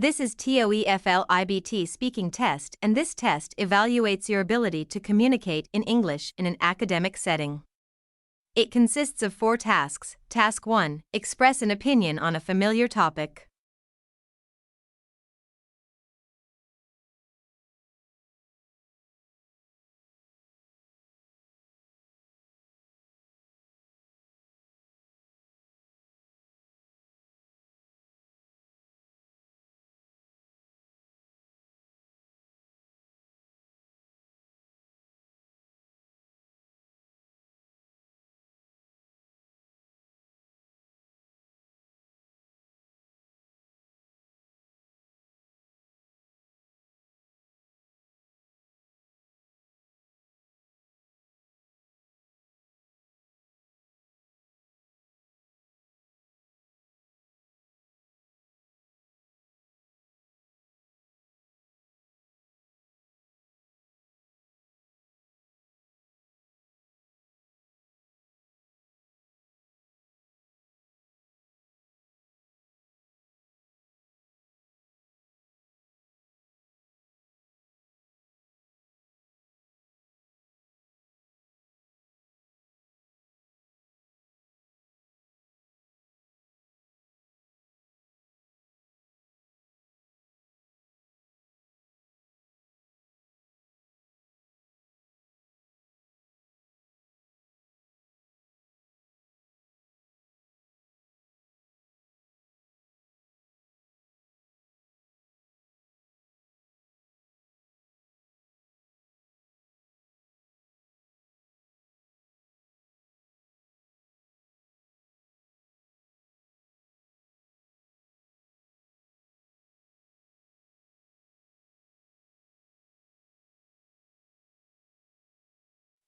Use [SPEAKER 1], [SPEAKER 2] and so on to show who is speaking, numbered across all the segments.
[SPEAKER 1] This is TOEFL IBT speaking test, and this test evaluates your ability to communicate in English in an academic setting. It consists of 4 tasks. Task 1, express an opinion on a familiar topic.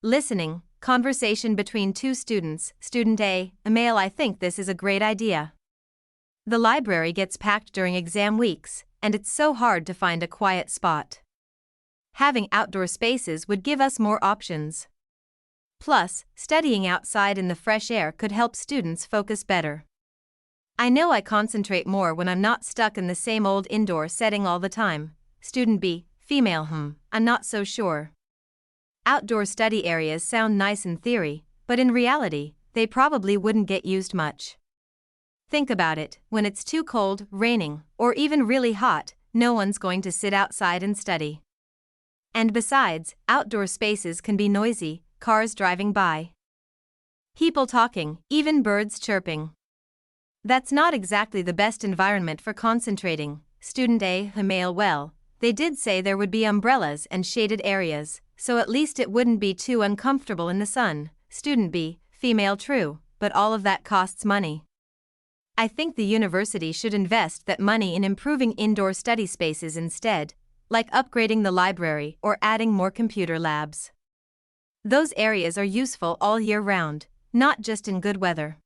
[SPEAKER 1] Listening, conversation between 2 students. Student A, Emil, I think this is a great idea. The library gets packed during exam weeks, and it's so hard to find a quiet spot. Having outdoor spaces would give us more options. Plus, studying outside in the fresh air could help students focus better. I know I concentrate more when I'm not stuck in the same old indoor setting all the time. Student B, female, I'm not so sure. Outdoor study areas sound nice in theory, but in reality, they probably wouldn't get used much. Think about it, when it's too cold, raining, or even really hot, no one's going to sit outside and study. And besides, outdoor spaces can be noisy, cars driving by, people talking, even birds chirping. That's not exactly the best environment for concentrating. Student A, Emil, well, they did say there would be umbrellas and shaded areas, so at least it wouldn't be too uncomfortable in the sun. Student B, female, true, but all of that costs money. I think the university should invest that money in improving indoor study spaces instead, like upgrading the library or adding more computer labs. Those areas are useful all year round, not just in good weather.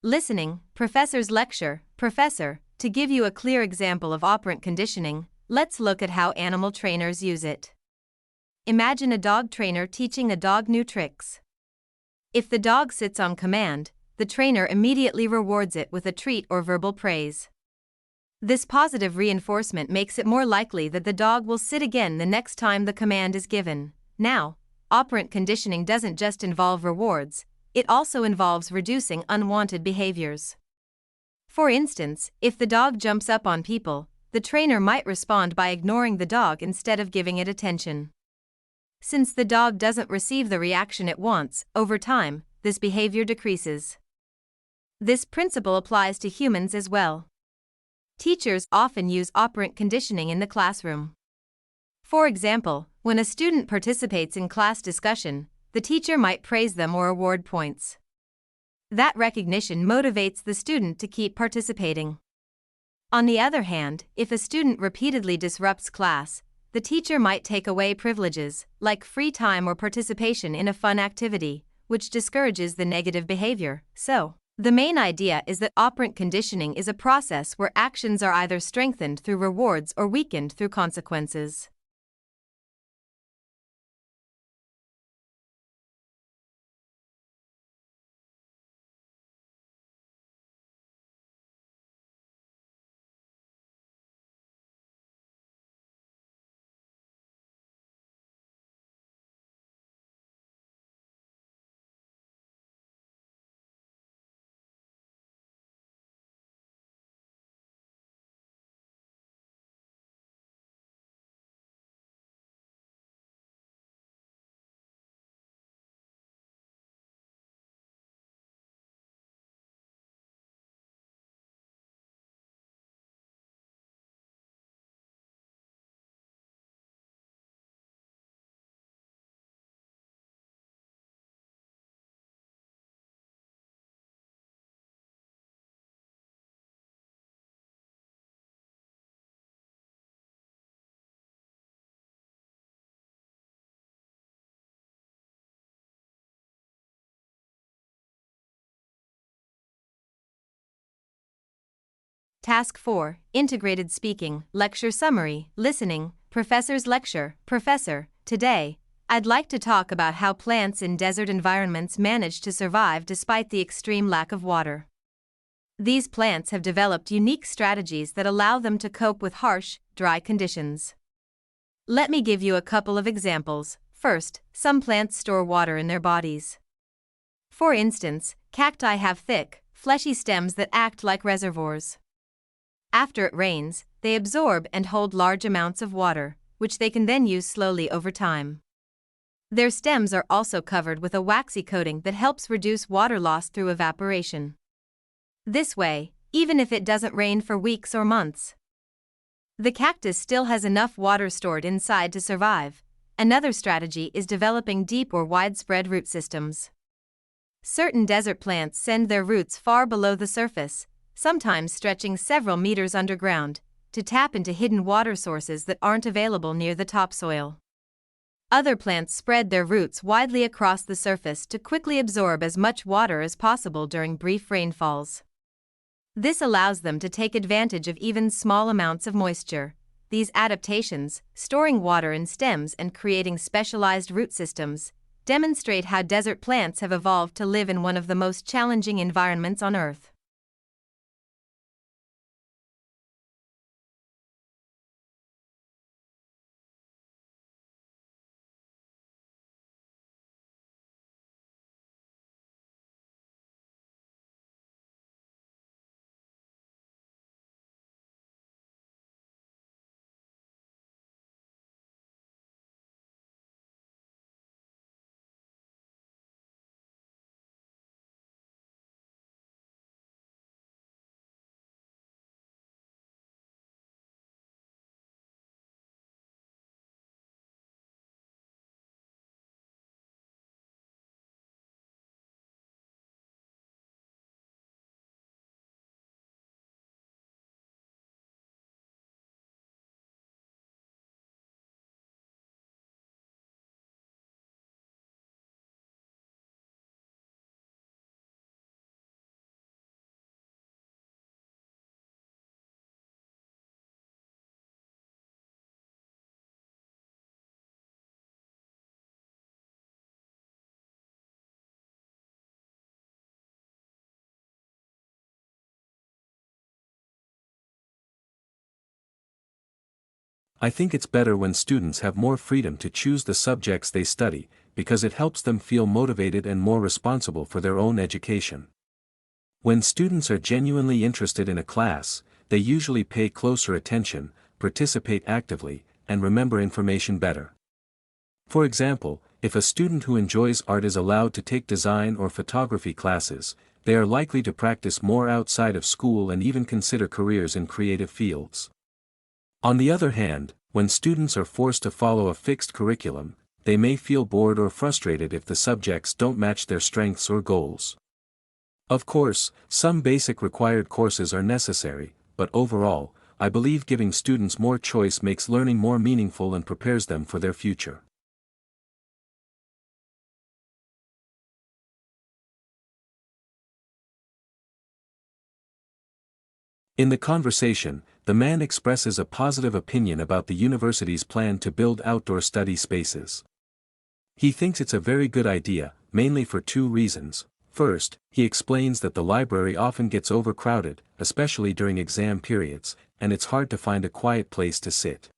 [SPEAKER 1] Listening, professor's lecture. Professor, to give you a clear example of operant conditioning, let's look at how animal trainers use it. Imagine a dog trainer teaching a dog new tricks. If the dog sits on command, the trainer immediately rewards it with a treat or verbal praise. This positive reinforcement makes it more likely that the dog will sit again the next time the command is given. Now, operant conditioning doesn't just involve rewards, it also involves reducing unwanted behaviors. For instance, if the dog jumps up on people, the trainer might respond by ignoring the dog instead of giving it attention. Since the dog doesn't receive the reaction it wants, over time, this behavior decreases. This principle applies to humans as well. Teachers often use operant conditioning in the classroom. For example, when a student participates in class discussion, the teacher might praise them or award points. That recognition motivates the student to keep participating. On the other hand, if a student repeatedly disrupts class, the teacher might take away privileges, like free time or participation in a fun activity, which discourages the negative behavior. So, the main idea is that operant conditioning is a process where actions are either strengthened through rewards or weakened through consequences. Task 4, Integrated Speaking, Lecture Summary, Listening, Professor's Lecture. Professor, today, I'd like to talk about how plants in desert environments manage to survive despite the extreme lack of water. These plants have developed unique strategies that allow them to cope with harsh, dry conditions. Let me give you a couple of examples. First, some plants store water in their bodies. For instance, cacti have thick, fleshy stems that act like reservoirs. After it rains, they absorb and hold large amounts of water, which they can then use slowly over time. Their stems are also covered with a waxy coating that helps reduce water loss through evaporation. This way, even if it doesn't rain for weeks or months, the cactus still has enough water stored inside to survive. Another strategy is developing deep or widespread root systems. Certain desert plants send their roots far below the surface, sometimes stretching several meters underground, to tap into hidden water sources that aren't available near the topsoil. Other plants spread their roots widely across the surface to quickly absorb as much water as possible during brief rainfalls. This allows them to take advantage of even small amounts of moisture. These adaptations, storing water in stems and creating specialized root systems, demonstrate how desert plants have evolved to live in one of the most challenging environments on Earth.
[SPEAKER 2] I think it's better when students have more freedom to choose the subjects they study, because it helps them feel motivated and more responsible for their own education. When students are genuinely interested in a class, they usually pay closer attention, participate actively, and remember information better. For example, if a student who enjoys art is allowed to take design or photography classes, they are likely to practice more outside of school and even consider careers in creative fields. On the other hand, when students are forced to follow a fixed curriculum, they may feel bored or frustrated if the subjects don't match their strengths or goals. Of course, some basic required courses are necessary, but overall, I believe giving students more choice makes learning more meaningful and prepares them for their future. In the conversation, the man expresses a positive opinion about the university's plan to build outdoor study spaces. He thinks it's a very good idea, mainly for two reasons. First, he explains that the library often gets overcrowded, especially during exam periods, and it's hard to find a quiet place to sit.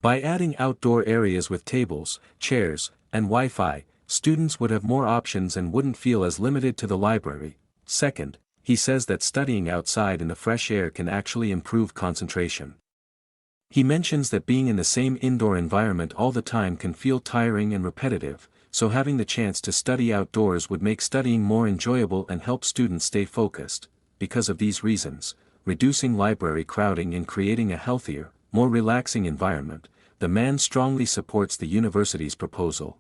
[SPEAKER 2] By adding outdoor areas with tables, chairs, and Wi-Fi, students would have more options and wouldn't feel as limited to the library. Second, he says that studying outside in the fresh air can actually improve concentration. He mentions that being in the same indoor environment all the time can feel tiring and repetitive, so having the chance to study outdoors would make studying more enjoyable and help students stay focused. Because of these reasons, reducing library crowding and creating a healthier, more relaxing environment, the man strongly supports the university's proposal.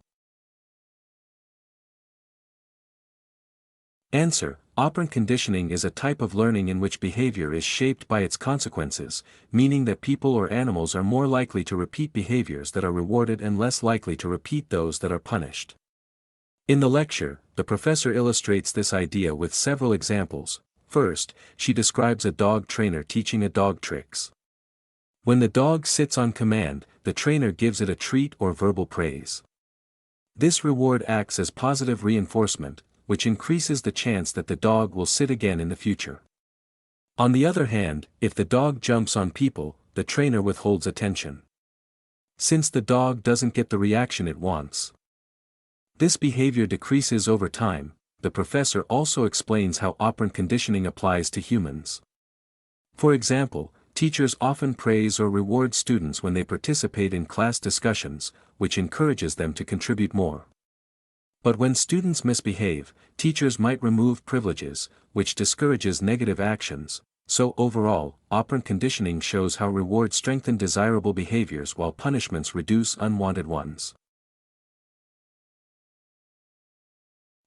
[SPEAKER 2] Answer: operant conditioning is a type of learning in which behavior is shaped by its consequences, meaning that people or animals are more likely to repeat behaviors that are rewarded and less likely to repeat those that are punished. In the lecture, the professor illustrates this idea with several examples. First, she describes a dog trainer teaching a dog tricks. When the dog sits on command, the trainer gives it a treat or verbal praise. This reward acts as positive reinforcement, which increases the chance that the dog will sit again in the future. On the other hand, if the dog jumps on people, the trainer withholds attention. Since the dog doesn't get the reaction it wants. This behavior decreases over time. The professor also explains how operant conditioning applies to humans. For example, teachers often praise or reward students when they participate in class discussions, which encourages them to contribute more. But when students misbehave, teachers might remove privileges, which discourages negative actions. So overall, operant conditioning shows how rewards strengthen desirable behaviors while punishments reduce unwanted ones.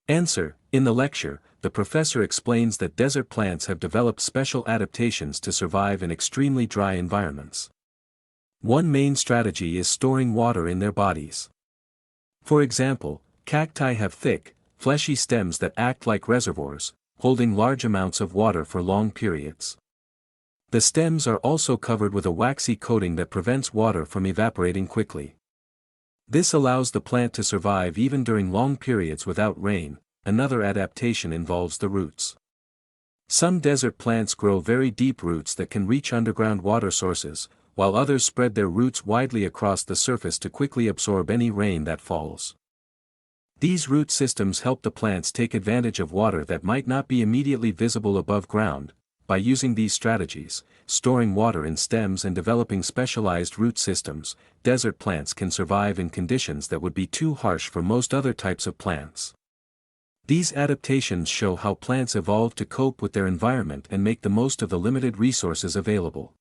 [SPEAKER 2] Answer: in the lecture, the professor explains that desert plants have developed special adaptations to survive in extremely dry environments. One main strategy is storing water in their bodies. For example, cacti have thick, fleshy stems that act like reservoirs, holding large amounts of water for long periods. The stems are also covered with a waxy coating that prevents water from evaporating quickly. This allows the plant to survive even during long periods without rain. Another adaptation involves the roots. Some desert plants grow very deep roots that can reach underground water sources, while others spread their roots widely across the surface to quickly absorb any rain that falls. These root systems help the plants take advantage of water that might not be immediately visible above ground. By using these strategies, storing water in stems and developing specialized root systems, desert plants can survive in conditions that would be too harsh for most other types of plants. These adaptations show how plants evolve to cope with their environment and make the most of the limited resources available.